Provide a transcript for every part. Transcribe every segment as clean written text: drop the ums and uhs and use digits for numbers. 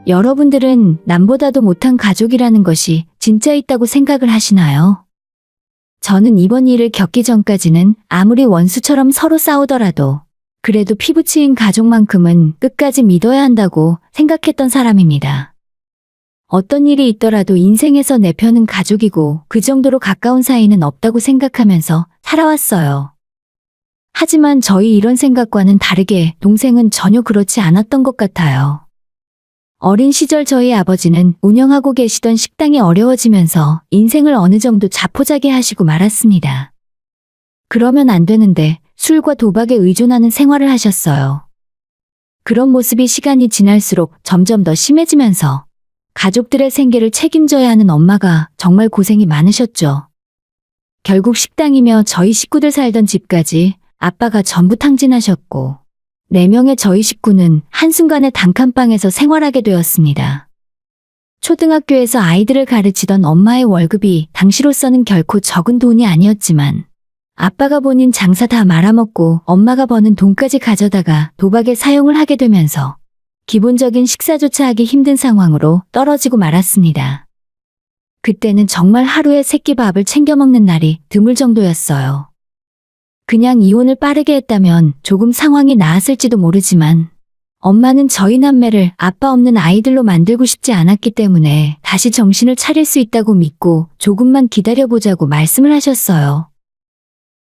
여러분들은 남보다도 못한 가족이라는 것이 진짜 있다고 생각을 하시나요? 저는 이번 일을 겪기 전까지는 아무리 원수처럼 서로 싸우더라도 그래도 피부치인 가족만큼은 끝까지 믿어야 한다고 생각했던 사람입니다. 어떤 일이 있더라도 인생에서 내 편은 가족이고 그 정도로 가까운 사이는 없다고 생각하면서 살아왔어요. 하지만 저희 이런 생각과는 다르게 동생은 전혀 그렇지 않았던 것 같아요. 어린 시절 저희 아버지는 운영하고 계시던 식당이 어려워지면서 인생을 어느 정도 자포자기 하시고 말았습니다. 그러면 안 되는데 술과 도박에 의존하는 생활을 하셨어요. 그런 모습이 시간이 지날수록 점점 더 심해지면서 가족들의 생계를 책임져야 하는 엄마가 정말 고생이 많으셨죠. 결국 식당이며 저희 식구들 살던 집까지 아빠가 전부 탕진하셨고 4명의 저희 식구는 한순간에 단칸방에서 생활하게 되었습니다. 초등학교에서 아이들을 가르치던 엄마의 월급이 당시로서는 결코 적은 돈이 아니었지만 아빠가 본인 장사 다 말아먹고 엄마가 버는 돈까지 가져다가 도박에 사용을 하게 되면서 기본적인 식사조차 하기 힘든 상황으로 떨어지고 말았습니다. 그때는 정말 하루에 새끼밥을 챙겨 먹는 날이 드물 정도였어요. 그냥 이혼을 빠르게 했다면 조금 상황이 나았을지도 모르지만 엄마는 저희 남매를 아빠 없는 아이들로 만들고 싶지 않았기 때문에 다시 정신을 차릴 수 있다고 믿고 조금만 기다려보자고 말씀을 하셨어요.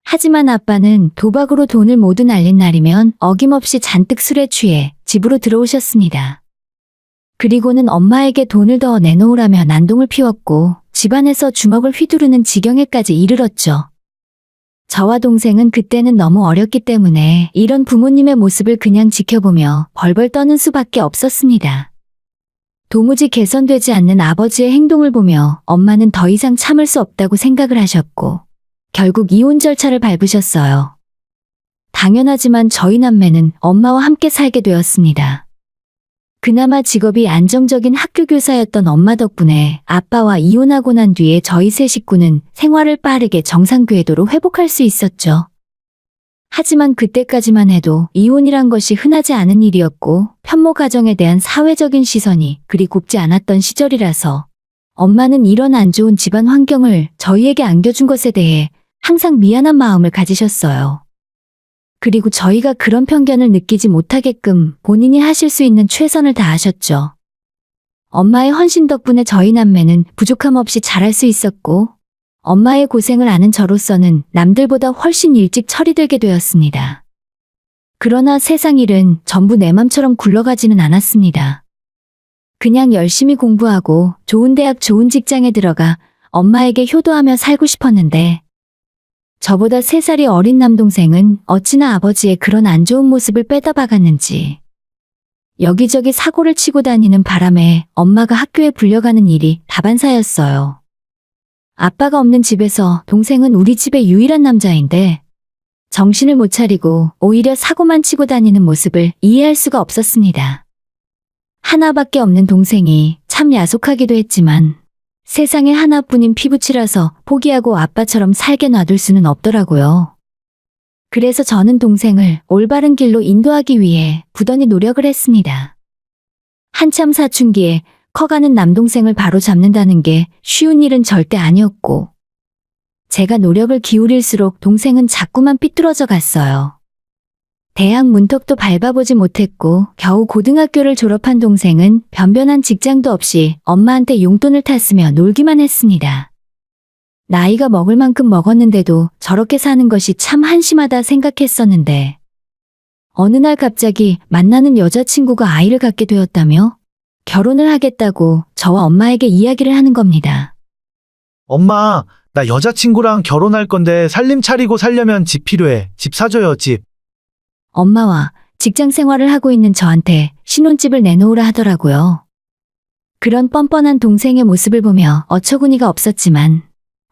하지만 아빠는 도박으로 돈을 모두 날린 날이면 어김없이 잔뜩 술에 취해 집으로 들어오셨습니다. 그리고는 엄마에게 돈을 더 내놓으라며 난동을 피웠고 집안에서 주먹을 휘두르는 지경에까지 이르렀죠. 저와 동생은 그때는 너무 어렸기 때문에 이런 부모님의 모습을 그냥 지켜보며 벌벌 떠는 수밖에 없었습니다. 도무지 개선되지 않는 아버지의 행동을 보며 엄마는 더 이상 참을 수 없다고 생각을 하셨고 결국 이혼 절차를 밟으셨어요. 당연하지만 저희 남매는 엄마와 함께 살게 되었습니다. 그나마 직업이 안정적인 학교 교사였던 엄마 덕분에 아빠와 이혼하고 난 뒤에 저희 세 식구는 생활을 빠르게 정상 궤도로 회복할 수 있었죠. 하지만 그때까지만 해도 이혼이란 것이 흔하지 않은 일이었고 편모 가정에 대한 사회적인 시선이 그리 곱지 않았던 시절이라서 엄마는 이런 안 좋은 집안 환경을 저희에게 안겨준 것에 대해 항상 미안한 마음을 가지셨어요. 그리고 저희가 그런 편견을 느끼지 못하게끔 본인이 하실 수 있는 최선을 다하셨죠. 엄마의 헌신 덕분에 저희 남매는 부족함 없이 잘할 수 있었고 엄마의 고생을 아는 저로서는 남들보다 훨씬 일찍 철이 들게 되었습니다. 그러나 세상 일은 전부 내 맘처럼 굴러가지는 않았습니다. 그냥 열심히 공부하고 좋은 대학 좋은 직장에 들어가 엄마에게 효도하며 살고 싶었는데 저보다 3살이 어린 남동생은 어찌나 아버지의 그런 안 좋은 모습을 빼다 박았는지 여기저기 사고를 치고 다니는 바람에 엄마가 학교에 불려가는 일이 다반사였어요. 아빠가 없는 집에서 동생은 우리 집의 유일한 남자인데 정신을 못 차리고 오히려 사고만 치고 다니는 모습을 이해할 수가 없었습니다. 하나밖에 없는 동생이 참 야속하기도 했지만 세상에 하나뿐인 피부치라서 포기하고 아빠처럼 살게 놔둘 수는 없더라고요. 그래서 저는 동생을 올바른 길로 인도하기 위해 부단히 노력을 했습니다. 한참 사춘기에 커가는 남동생을 바로 잡는다는 게 쉬운 일은 절대 아니었고 제가 노력을 기울일수록 동생은 자꾸만 삐뚤어져 갔어요. 대학 문턱도 밟아보지 못했고 겨우 고등학교를 졸업한 동생은 변변한 직장도 없이 엄마한테 용돈을 탔으며 놀기만 했습니다. 나이가 먹을 만큼 먹었는데도 저렇게 사는 것이 참 한심하다 생각했었는데 어느 날 갑자기 만나는 여자친구가 아이를 갖게 되었다며 결혼을 하겠다고 저와 엄마에게 이야기를 하는 겁니다. 엄마, 나 여자친구랑 결혼할 건데 살림 차리고 살려면 집 필요해. 집 사줘요, 집. 엄마와 직장 생활을 하고 있는 저한테 신혼집을 내놓으라 하더라고요. 그런 뻔뻔한 동생의 모습을 보며 어처구니가 없었지만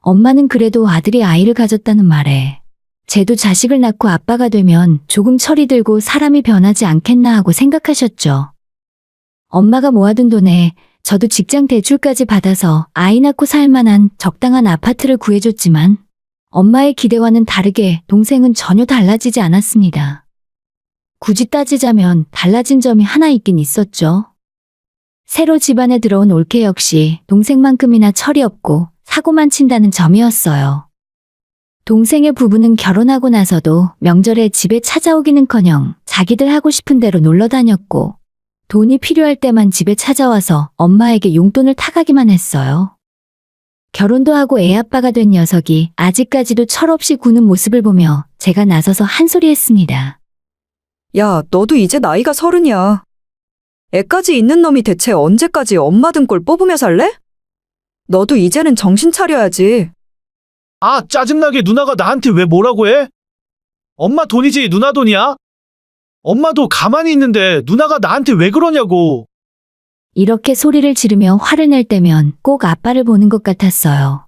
엄마는 그래도 아들이 아이를 가졌다는 말에 쟤도 자식을 낳고 아빠가 되면 조금 철이 들고 사람이 변하지 않겠나 하고 생각하셨죠. 엄마가 모아둔 돈에 저도 직장 대출까지 받아서 아이 낳고 살 만한 적당한 아파트를 구해줬지만 엄마의 기대와는 다르게 동생은 전혀 달라지지 않았습니다. 굳이 따지자면 달라진 점이 하나 있긴 있었죠. 새로 집안에 들어온 올케 역시 동생만큼이나 철이 없고 사고만 친다는 점이었어요. 동생의 부부는 결혼하고 나서도 명절에 집에 찾아오기는커녕 자기들 하고 싶은 대로 놀러 다녔고 돈이 필요할 때만 집에 찾아와서 엄마에게 용돈을 타가기만 했어요. 결혼도 하고 애 아빠가 된 녀석이 아직까지도 철없이 구는 모습을 보며 제가 나서서 한 소리 했습니다. 야, 너도 이제 나이가 30이야. 애까지 있는 놈이 대체 언제까지 엄마 등골 뽑으며 살래? 너도 이제는 정신 차려야지. 아, 짜증나게 누나가 나한테 왜 뭐라고 해? 엄마 돈이지 누나 돈이야? 엄마도 가만히 있는데 누나가 나한테 왜 그러냐고. 이렇게 소리를 지르며 화를 낼 때면 꼭 아빠를 보는 것 같았어요.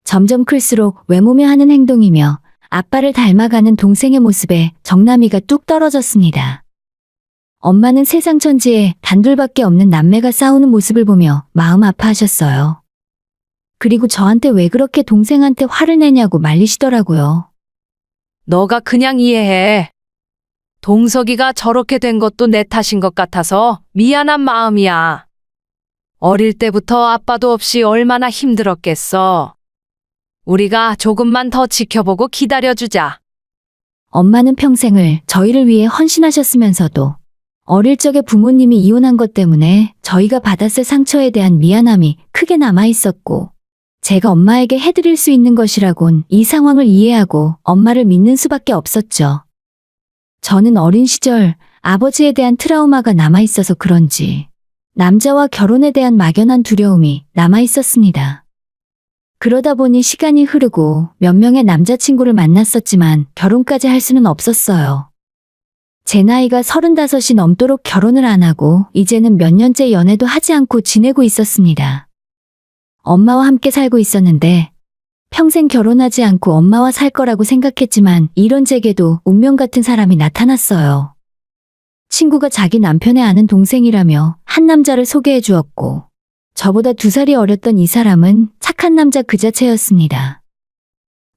점점 클수록 외모며 하는 행동이며 아빠를 닮아가는 동생의 모습에 정남이가 뚝 떨어졌습니다. 엄마는 세상 천지에 단둘밖에 없는 남매가 싸우는 모습을 보며 마음 아파하셨어요. 그리고 저한테 왜 그렇게 동생한테 화를 내냐고 말리시더라고요. 너가 그냥 이해해. 동석이가 저렇게 된 것도 내 탓인 것 같아서 미안한 마음이야. 어릴 때부터 아빠도 없이 얼마나 힘들었겠어. 우리가 조금만 더 지켜보고 기다려주자. 엄마는 평생을 저희를 위해 헌신하셨으면서도 어릴 적에 부모님이 이혼한 것 때문에 저희가 받았을 상처에 대한 미안함이 크게 남아있었고 제가 엄마에게 해드릴 수 있는 것이라곤 이 상황을 이해하고 엄마를 믿는 수밖에 없었죠. 저는 어린 시절 아버지에 대한 트라우마가 남아있어서 그런지 남자와 결혼에 대한 막연한 두려움이 남아있었습니다. 그러다 보니 시간이 흐르고 몇 명의 남자친구를 만났었지만 결혼까지 할 수는 없었어요. 제 나이가 35이 넘도록 결혼을 안 하고 이제는 몇 년째 연애도 하지 않고 지내고 있었습니다. 엄마와 함께 살고 있었는데 평생 결혼하지 않고 엄마와 살 거라고 생각했지만 이런 제게도 운명 같은 사람이 나타났어요. 친구가 자기 남편의 아는 동생이라며 한 남자를 소개해 주었고 저보다 2살이 어렸던 이 사람은 착한 남자 그 자체였습니다.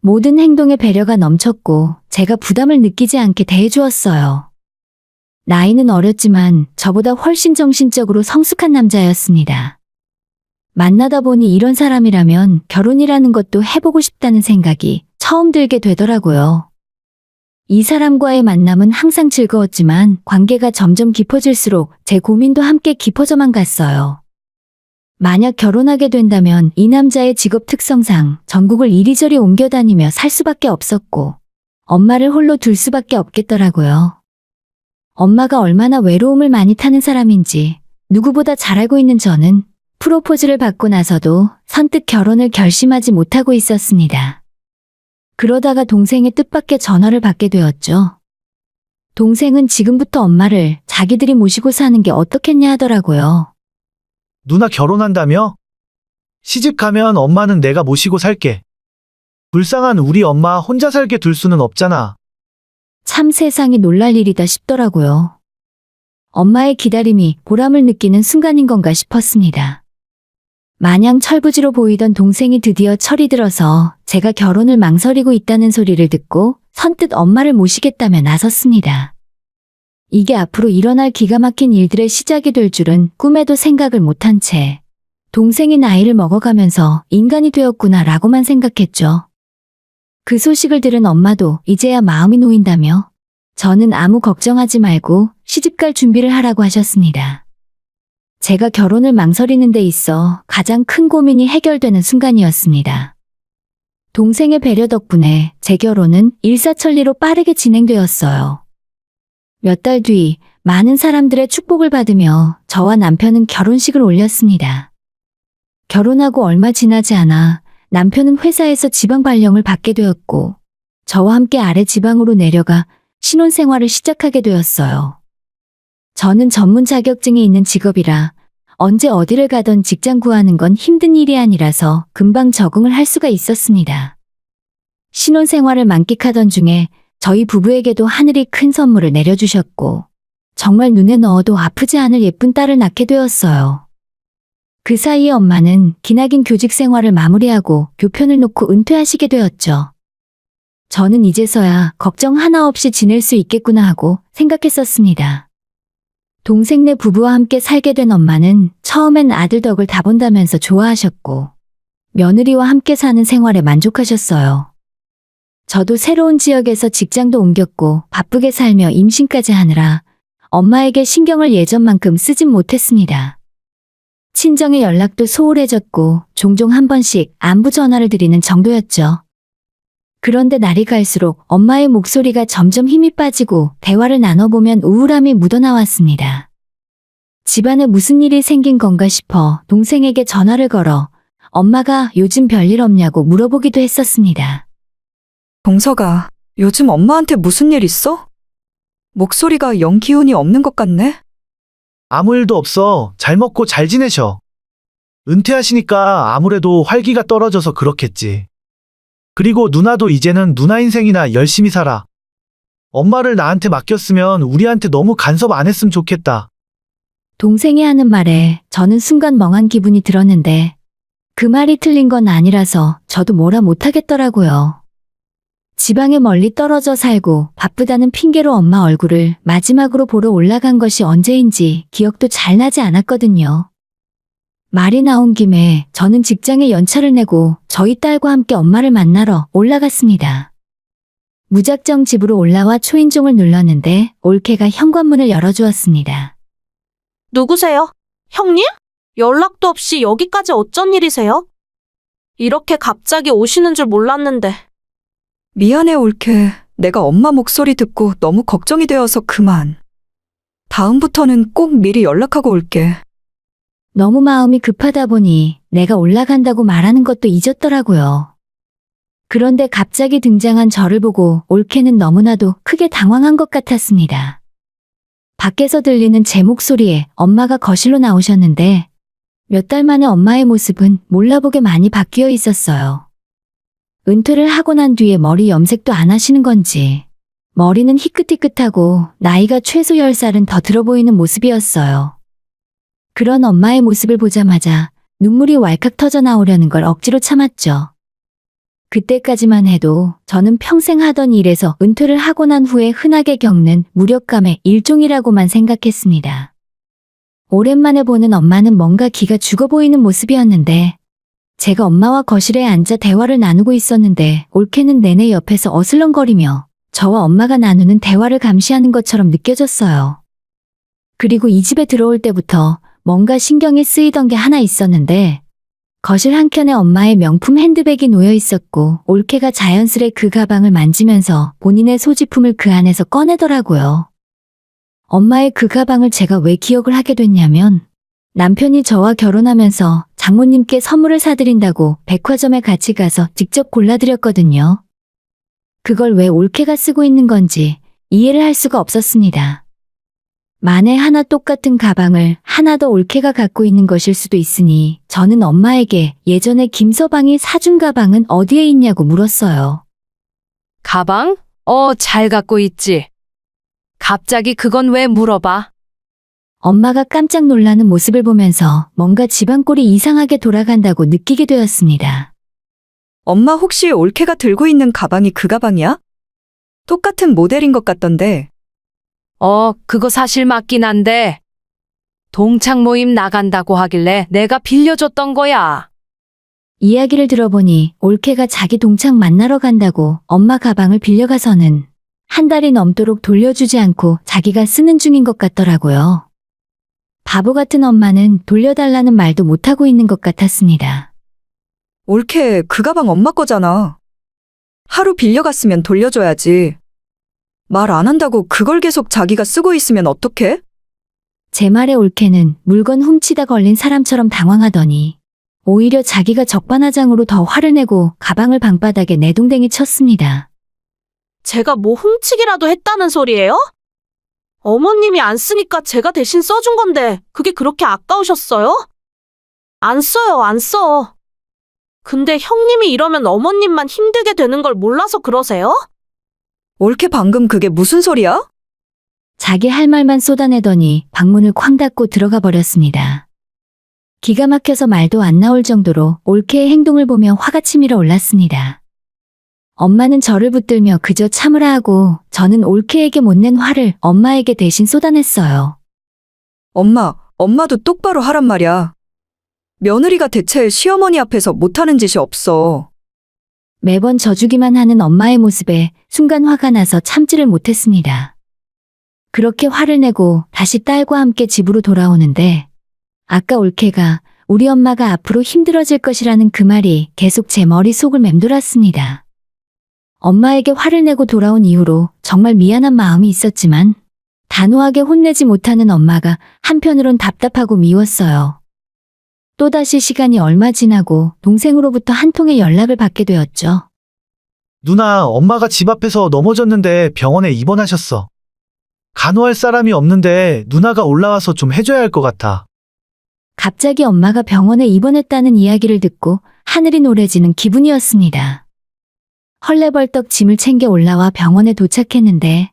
모든 행동에 배려가 넘쳤고 제가 부담을 느끼지 않게 대해주었어요. 나이는 어렸지만 저보다 훨씬 정신적으로 성숙한 남자였습니다. 만나다 보니 이런 사람이라면 결혼이라는 것도 해보고 싶다는 생각이 처음 들게 되더라고요. 이 사람과의 만남은 항상 즐거웠지만 관계가 점점 깊어질수록 제 고민도 함께 깊어져만 갔어요. 만약 결혼하게 된다면 이 남자의 직업 특성상 전국을 이리저리 옮겨다니며 살 수밖에 없었고 엄마를 홀로 둘 수밖에 없겠더라고요. 엄마가 얼마나 외로움을 많이 타는 사람인지 누구보다 잘 알고 있는 저는 프로포즈를 받고 나서도 선뜻 결혼을 결심하지 못하고 있었습니다. 그러다가 동생의 뜻밖의 전화를 받게 되었죠. 동생은 지금부터 엄마를 자기들이 모시고 사는 게 어떻겠냐 하더라고요. 누나 결혼한다며? 시집 가면 엄마는 내가 모시고 살게. 불쌍한 우리 엄마 혼자 살게 둘 수는 없잖아. 참 세상이 놀랄 일이다 싶더라고요. 엄마의 기다림이 보람을 느끼는 순간인 건가 싶었습니다. 마냥 철부지로 보이던 동생이 드디어 철이 들어서 제가 결혼을 망설이고 있다는 소리를 듣고 선뜻 엄마를 모시겠다며 나섰습니다. 이게 앞으로 일어날 기가 막힌 일들의 시작이 될 줄은 꿈에도 생각을 못한 채 동생이 나이를 먹어가면서 인간이 되었구나라고만 생각했죠. 그 소식을 들은 엄마도 이제야 마음이 놓인다며 저는 아무 걱정하지 말고 시집갈 준비를 하라고 하셨습니다. 제가 결혼을 망설이는 데 있어 가장 큰 고민이 해결되는 순간이었습니다. 동생의 배려 덕분에 제 결혼은 일사천리로 빠르게 진행되었어요. 몇 달 뒤 많은 사람들의 축복을 받으며 저와 남편은 결혼식을 올렸습니다. 결혼하고 얼마 지나지 않아 남편은 회사에서 지방 발령을 받게 되었고 저와 함께 아래 지방으로 내려가 신혼생활을 시작하게 되었어요. 저는 전문 자격증이 있는 직업이라 언제 어디를 가던 직장 구하는 건 힘든 일이 아니라서 금방 적응을 할 수가 있었습니다. 신혼생활을 만끽하던 중에 저희 부부에게도 하늘이 큰 선물을 내려주셨고 정말 눈에 넣어도 아프지 않을 예쁜 딸을 낳게 되었어요. 그 사이에 엄마는 기나긴 교직 생활을 마무리하고 교편을 놓고 은퇴하시게 되었죠. 저는 이제서야 걱정 하나 없이 지낼 수 있겠구나 하고 생각했었습니다. 동생네 부부와 함께 살게 된 엄마는 처음엔 아들 덕을 다 본다면서 좋아하셨고, 며느리와 함께 사는 생활에 만족하셨어요. 저도 새로운 지역에서 직장도 옮겼고 바쁘게 살며 임신까지 하느라 엄마에게 신경을 예전만큼 쓰진 못했습니다. 친정의 연락도 소홀해졌고 종종 한 번씩 안부 전화를 드리는 정도였죠. 그런데 날이 갈수록 엄마의 목소리가 점점 힘이 빠지고 대화를 나눠보면 우울함이 묻어나왔습니다. 집안에 무슨 일이 생긴 건가 싶어 동생에게 전화를 걸어 엄마가 요즘 별일 없냐고 물어보기도 했었습니다. 동서가, 요즘 엄마한테 무슨 일 있어? 목소리가 영 기운이 없는 것 같네? 아무 일도 없어. 잘 먹고 잘 지내셔. 은퇴하시니까 아무래도 활기가 떨어져서 그렇겠지. 그리고 누나도 이제는 누나 인생이나 열심히 살아. 엄마를 나한테 맡겼으면 우리한테 너무 간섭 안 했으면 좋겠다. 동생이 하는 말에 저는 순간 멍한 기분이 들었는데 그 말이 틀린 건 아니라서 저도 뭐라 못하겠더라고요. 지방에 멀리 떨어져 살고 바쁘다는 핑계로 엄마 얼굴을 마지막으로 보러 올라간 것이 언제인지 기억도 잘 나지 않았거든요. 말이 나온 김에 저는 직장에 연차를 내고 저희 딸과 함께 엄마를 만나러 올라갔습니다. 무작정 집으로 올라와 초인종을 눌렀는데 올케가 현관문을 열어주었습니다. 누구세요? 형님? 연락도 없이 여기까지 어쩐 일이세요? 이렇게 갑자기 오시는 줄 몰랐는데. 미안해, 올케. 내가 엄마 목소리 듣고 너무 걱정이 되어서 그만. 다음부터는 꼭 미리 연락하고 올게. 너무 마음이 급하다 보니 내가 올라간다고 말하는 것도 잊었더라고요. 그런데 갑자기 등장한 저를 보고 올케는 너무나도 크게 당황한 것 같았습니다. 밖에서 들리는 제 목소리에 엄마가 거실로 나오셨는데 몇 달 만에 엄마의 모습은 몰라보게 많이 바뀌어 있었어요. 은퇴를 하고 난 뒤에 머리 염색도 안 하시는 건지 머리는 희끗희끗하고 나이가 최소 10살은 더 들어 보이는 모습이었어요. 그런 엄마의 모습을 보자마자 눈물이 왈칵 터져 나오려는 걸 억지로 참았죠. 그때까지만 해도 저는 평생 하던 일에서 은퇴를 하고 난 후에 흔하게 겪는 무력감의 일종이라고만 생각했습니다. 오랜만에 보는 엄마는 뭔가 기가 죽어 보이는 모습이었는데 제가 엄마와 거실에 앉아 대화를 나누고 있었는데 올케는 내내 옆에서 어슬렁거리며 저와 엄마가 나누는 대화를 감시하는 것처럼 느껴졌어요. 그리고 이 집에 들어올 때부터 뭔가 신경이 쓰이던 게 하나 있었는데 거실 한켠에 엄마의 명품 핸드백이 놓여 있었고 올케가 자연스레 그 가방을 만지면서 본인의 소지품을 그 안에서 꺼내더라고요. 엄마의 그 가방을 제가 왜 기억을 하게 됐냐면 남편이 저와 결혼하면서 장모님께 선물을 사드린다고 백화점에 같이 가서 직접 골라드렸거든요. 그걸 왜 올케가 쓰고 있는 건지 이해를 할 수가 없었습니다. 만에 하나 똑같은 가방을 하나 더 올케가 갖고 있는 것일 수도 있으니 저는 엄마에게 예전에 김서방이 사준 가방은 어디에 있냐고 물었어요. 가방? 잘 갖고 있지. 갑자기 그건 왜 물어봐? 엄마가 깜짝 놀라는 모습을 보면서 뭔가 집안꼴이 이상하게 돌아간다고 느끼게 되었습니다. 엄마 혹시 올케가 들고 있는 가방이 그 가방이야? 똑같은 모델인 것 같던데. 그거 사실 맞긴 한데. 동창 모임 나간다고 하길래 내가 빌려줬던 거야. 이야기를 들어보니 올케가 자기 동창 만나러 간다고 엄마 가방을 빌려가서는 한 달이 넘도록 돌려주지 않고 자기가 쓰는 중인 것 같더라고요. 바보 같은 엄마는 돌려달라는 말도 못하고 있는 것 같았습니다. 올케, 그 가방 엄마 거잖아. 하루 빌려갔으면 돌려줘야지. 말 안 한다고 그걸 계속 자기가 쓰고 있으면 어떡해? 제 말에 올케는 물건 훔치다 걸린 사람처럼 당황하더니 오히려 자기가 적반하장으로 더 화를 내고 가방을 방바닥에 내동댕이 쳤습니다. 제가 뭐 훔치기라도 했다는 소리예요? 어머님이 안 쓰니까 제가 대신 써준 건데 그게 그렇게 아까우셨어요? 안 써요, 안 써. 근데 형님이 이러면 어머님만 힘들게 되는 걸 몰라서 그러세요? 올케 방금 그게 무슨 소리야? 자기 할 말만 쏟아내더니 방문을 쾅 닫고 들어가 버렸습니다. 기가 막혀서 말도 안 나올 정도로 올케의 행동을 보며 화가 치밀어 올랐습니다. 엄마는 저를 붙들며 그저 참으라 하고 저는 올케에게 못 낸 화를 엄마에게 대신 쏟아냈어요. 엄마도 똑바로 하란 말이야. 며느리가 대체 시어머니 앞에서 못하는 짓이 없어. 매번 져주기만 하는 엄마의 모습에 순간 화가 나서 참지를 못했습니다. 그렇게 화를 내고 다시 딸과 함께 집으로 돌아오는데 아까 올케가 우리 엄마가 앞으로 힘들어질 것이라는 그 말이 계속 제 머릿속을 맴돌았습니다. 엄마에게 화를 내고 돌아온 이후로 정말 미안한 마음이 있었지만 단호하게 혼내지 못하는 엄마가 한편으론 답답하고 미웠어요. 또다시 시간이 얼마 지나고 동생으로부터 한 통의 연락을 받게 되었죠. 누나, 엄마가 집 앞에서 넘어졌는데 병원에 입원하셨어. 간호할 사람이 없는데 누나가 올라와서 좀 해줘야 할 것 같아. 갑자기 엄마가 병원에 입원했다는 이야기를 듣고 하늘이 노래지는 기분이었습니다. 헐레벌떡 짐을 챙겨 올라와 병원에 도착했는데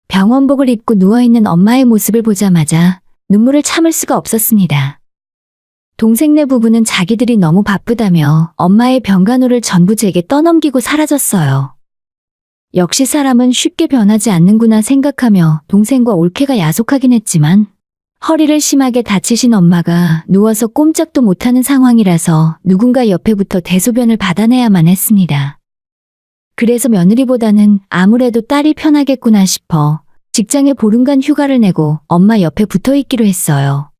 병원복을 입고 누워있는 엄마의 모습을 보자마자 눈물을 참을 수가 없었습니다. 동생네 부부는 자기들이 너무 바쁘다며 엄마의 병간호를 전부 제게 떠넘기고 사라졌어요. 역시 사람은 쉽게 변하지 않는구나 생각하며 동생과 올케가 야속하긴 했지만 허리를 심하게 다치신 엄마가 누워서 꼼짝도 못하는 상황이라서 누군가 옆에부터 대소변을 받아내야만 했습니다. 그래서 며느리보다는 아무래도 딸이 편하겠구나 싶어 직장에 보름간 휴가를 내고 엄마 옆에 붙어 있기로 했어요.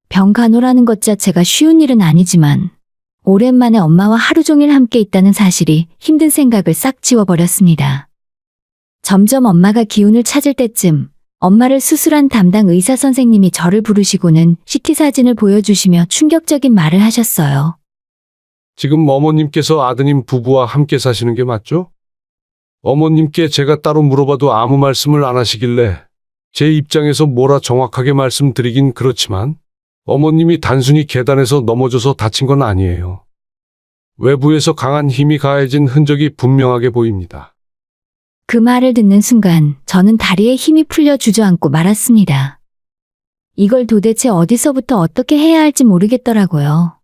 병간호라는 것 자체가 쉬운 일은 아니지만 오랜만에 엄마와 하루 종일 함께 있다는 사실이 힘든 생각을 싹 지워버렸습니다. 점점 엄마가 기운을 찾을 때쯤 엄마를 수술한 담당 의사 선생님이 저를 부르시고는 CT 사진을 보여주시며 충격적인 말을 하셨어요. 지금 어머님께서 아드님 부부와 함께 사시는 게 맞죠? 어머님께 제가 따로 물어봐도 아무 말씀을 안 하시길래 제 입장에서 뭐라 정확하게 말씀드리긴 그렇지만 어머님이 단순히 계단에서 넘어져서 다친 건 아니에요. 외부에서 강한 힘이 가해진 흔적이 분명하게 보입니다. 그 말을 듣는 순간 저는 다리에 힘이 풀려 주저앉고 말았습니다. 이걸 도대체 어디서부터 어떻게 해야 할지 모르겠더라고요.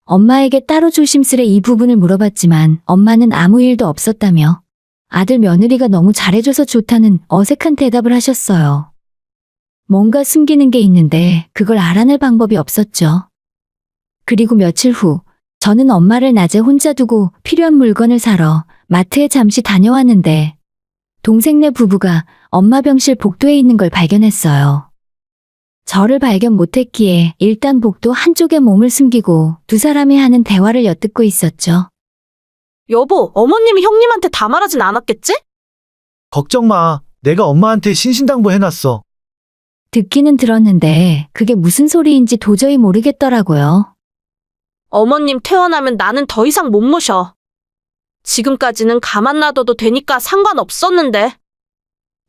엄마에게 따로 조심스레 이 부분을 물어봤지만 엄마는 아무 일도 없었다며 아들 며느리가 너무 잘해줘서 좋다는 어색한 대답을 하셨어요. 뭔가 숨기는 게 있는데 그걸 알아낼 방법이 없었죠. 그리고 며칠 후 저는 엄마를 낮에 혼자 두고 필요한 물건을 사러 마트에 잠시 다녀왔는데 동생네 부부가 엄마 병실 복도에 있는 걸 발견했어요. 저를 발견 못했기에 일단 복도 한쪽에 몸을 숨기고 두 사람이 하는 대화를 엿듣고 있었죠. 여보, 어머님이 형님한테 다 말하진 않았겠지? 걱정 마. 내가 엄마한테 신신당부 해놨어. 듣기는 들었는데 그게 무슨 소리인지 도저히 모르겠더라고요. 어머님 퇴원하면 나는 더 이상 못 모셔. 지금까지는 가만 놔둬도 되니까 상관없었는데.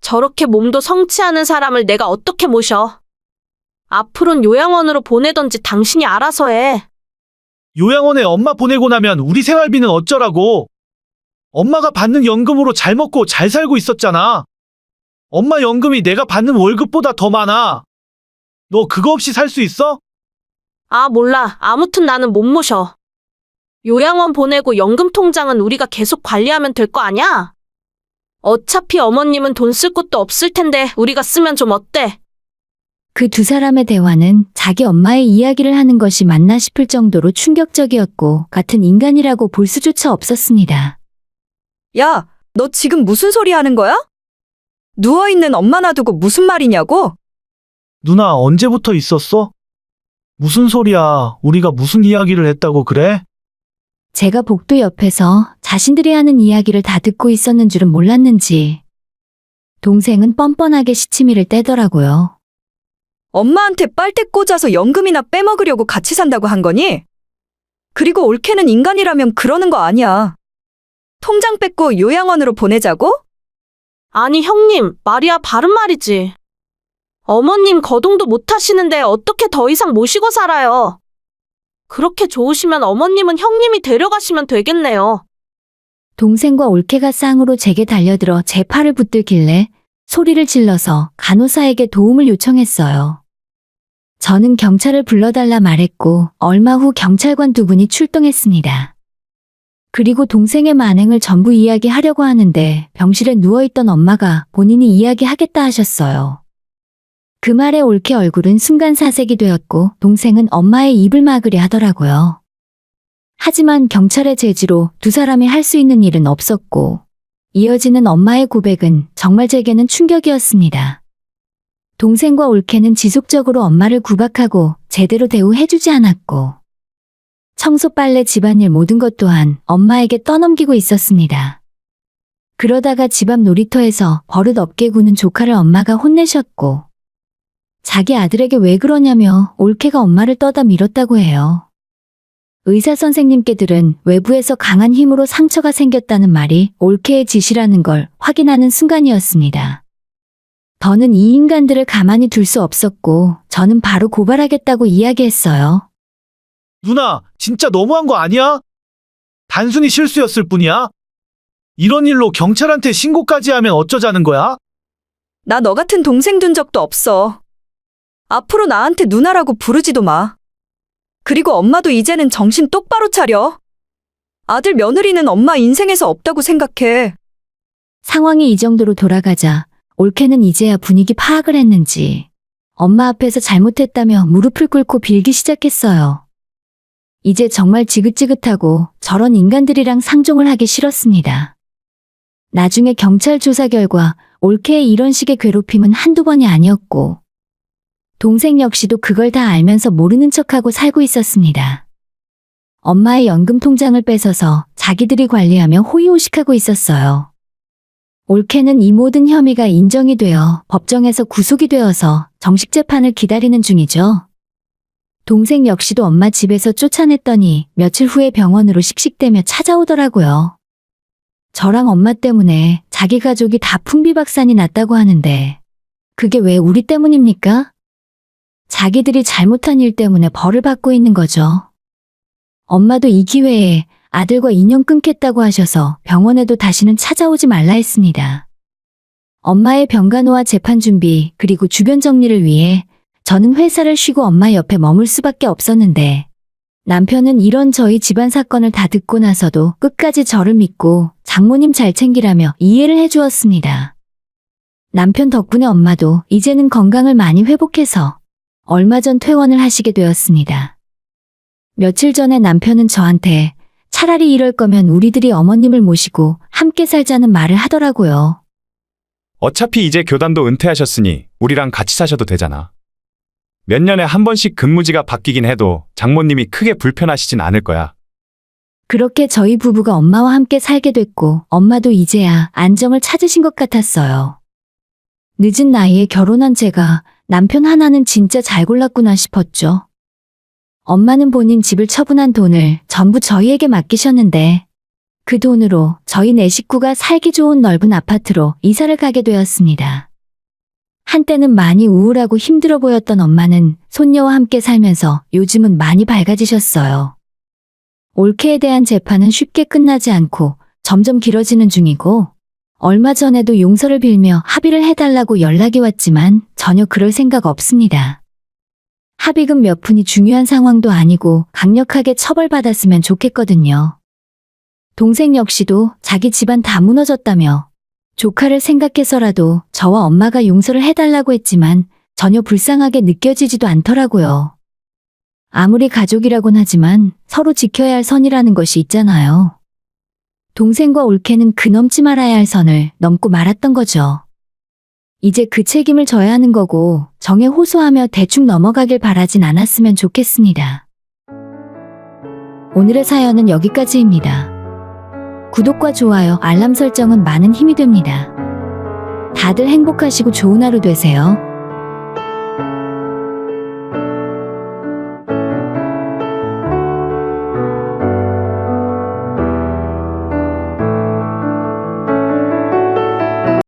저렇게 몸도 성취하는 사람을 내가 어떻게 모셔. 앞으론 요양원으로 보내던지 당신이 알아서 해. 요양원에 엄마 보내고 나면 우리 생활비는 어쩌라고. 엄마가 받는 연금으로 잘 먹고 잘 살고 있었잖아. 엄마 연금이 내가 받는 월급보다 더 많아. 너 그거 없이 살 수 있어? 아, 몰라. 아무튼 나는 못 모셔. 요양원 보내고 연금 통장은 우리가 계속 관리하면 될 거 아냐? 어차피 어머님은 돈 쓸 곳도 없을 텐데 우리가 쓰면 좀 어때? 그 두 사람의 대화는 자기 엄마의 이야기를 하는 것이 맞나 싶을 정도로 충격적이었고 같은 인간이라고 볼 수조차 없었습니다. 야, 너 지금 무슨 소리 하는 거야? 누워있는 엄마 놔두고 무슨 말이냐고? 누나 언제부터 있었어? 무슨 소리야. 우리가 무슨 이야기를 했다고 그래? 제가 복도 옆에서 자신들이 하는 이야기를 다 듣고 있었는 줄은 몰랐는지 동생은 뻔뻔하게 시치미를 떼더라고요. 엄마한테 빨대 꽂아서 연금이나 빼먹으려고 같이 산다고 한 거니? 그리고 올케는 인간이라면 그러는 거 아니야. 통장 뺏고 요양원으로 보내자고? 아니 형님, 말이야 바른 말이지. 어머님 거동도 못 하시는데 어떻게 더 이상 모시고 살아요. 그렇게 좋으시면 어머님은 형님이 데려가시면 되겠네요. 동생과 올케가 쌍으로 제게 달려들어 제 팔을 붙들길래 소리를 질러서 간호사에게 도움을 요청했어요. 저는 경찰을 불러달라 말했고 얼마 후 경찰관 두 분이 출동했습니다. 그리고 동생의 만행을 전부 이야기하려고 하는데 병실에 누워있던 엄마가 본인이 이야기하겠다 하셨어요. 그 말에 올케 얼굴은 순간 사색이 되었고 동생은 엄마의 입을 막으려 하더라고요. 하지만 경찰의 제지로 두 사람이 할 수 있는 일은 없었고 이어지는 엄마의 고백은 정말 제게는 충격이었습니다. 동생과 올케는 지속적으로 엄마를 구박하고 제대로 대우해주지 않았고 청소, 빨래, 집안일 모든 것 또한 엄마에게 떠넘기고 있었습니다. 그러다가 집 앞 놀이터에서 버릇 없게 구는 조카를 엄마가 혼내셨고 자기 아들에게 왜 그러냐며 올케가 엄마를 떠다 밀었다고 해요. 의사 선생님께 들은 외부에서 강한 힘으로 상처가 생겼다는 말이 올케의 짓이라는 걸 확인하는 순간이었습니다. 더는 이 인간들을 가만히 둘 수 없었고 저는 바로 고발하겠다고 이야기했어요. 누나, 진짜 너무한 거 아니야? 단순히 실수였을 뿐이야? 이런 일로 경찰한테 신고까지 하면 어쩌자는 거야? 나 너 같은 동생 둔 적도 없어. 앞으로 나한테 누나라고 부르지도 마. 그리고 엄마도 이제는 정신 똑바로 차려. 아들 며느리는 엄마 인생에서 없다고 생각해. 상황이 이 정도로 돌아가자 올케는 이제야 분위기 파악을 했는지 엄마 앞에서 잘못했다며 무릎을 꿇고 빌기 시작했어요. 이제 정말 지긋지긋하고 저런 인간들이랑 상종을 하기 싫었습니다. 나중에 경찰 조사 결과 올케의 이런 식의 괴롭힘은 한두 번이 아니었고 동생 역시도 그걸 다 알면서 모르는 척하고 살고 있었습니다. 엄마의 연금 통장을 뺏어서 자기들이 관리하며 호의호식하고 있었어요. 올케는 이 모든 혐의가 인정이 되어 법정에서 구속이 되어서 정식 재판을 기다리는 중이죠. 동생 역시도 엄마 집에서 쫓아냈더니 며칠 후에 병원으로 씩씩대며 찾아오더라고요. 저랑 엄마 때문에 자기 가족이 다 풍비박산이 났다고 하는데 그게 왜 우리 때문입니까? 자기들이 잘못한 일 때문에 벌을 받고 있는 거죠. 엄마도 이 기회에 아들과 인연 끊겠다고 하셔서 병원에도 다시는 찾아오지 말라 했습니다. 엄마의 병간호와 재판 준비 그리고 주변 정리를 위해 저는 회사를 쉬고 엄마 옆에 머물 수밖에 없었는데 남편은 이런 저희 집안 사건을 다 듣고 나서도 끝까지 저를 믿고 장모님 잘 챙기라며 이해를 해주었습니다. 남편 덕분에 엄마도 이제는 건강을 많이 회복해서 얼마 전 퇴원을 하시게 되었습니다. 며칠 전에 남편은 저한테 차라리 이럴 거면 우리들이 어머님을 모시고 함께 살자는 말을 하더라고요. 어차피 이제 교단도 은퇴하셨으니 우리랑 같이 사셔도 되잖아. 몇 년에 한 번씩 근무지가 바뀌긴 해도 장모님이 크게 불편하시진 않을 거야. 그렇게 저희 부부가 엄마와 함께 살게 됐고 엄마도 이제야 안정을 찾으신 것 같았어요. 늦은 나이에 결혼한 제가 남편 하나는 진짜 잘 골랐구나 싶었죠. 엄마는 본인 집을 처분한 돈을 전부 저희에게 맡기셨는데 그 돈으로 저희 네 식구가 살기 좋은 넓은 아파트로 이사를 가게 되었습니다. 한때는 많이 우울하고 힘들어 보였던 엄마는 손녀와 함께 살면서 요즘은 많이 밝아지셨어요. 올케에 대한 재판은 쉽게 끝나지 않고 점점 길어지는 중이고 얼마 전에도 용서를 빌며 합의를 해달라고 연락이 왔지만 전혀 그럴 생각 없습니다. 합의금 몇 푼이 중요한 상황도 아니고 강력하게 처벌받았으면 좋겠거든요. 동생 역시도 자기 집안 다 무너졌다며 조카를 생각해서라도 저와 엄마가 용서를 해달라고 했지만 전혀 불쌍하게 느껴지지도 않더라고요. 아무리 가족이라곤 하지만 서로 지켜야 할 선이라는 것이 있잖아요. 동생과 올케는 그 넘지 말아야 할 선을 넘고 말았던 거죠. 이제 그 책임을 져야 하는 거고 정에 호소하며 대충 넘어가길 바라진 않았으면 좋겠습니다. 오늘의 사연은 여기까지입니다. 구독과 좋아요, 알람 설정은 많은 힘이 됩니다. 다들 행복하시고 좋은 하루 되세요.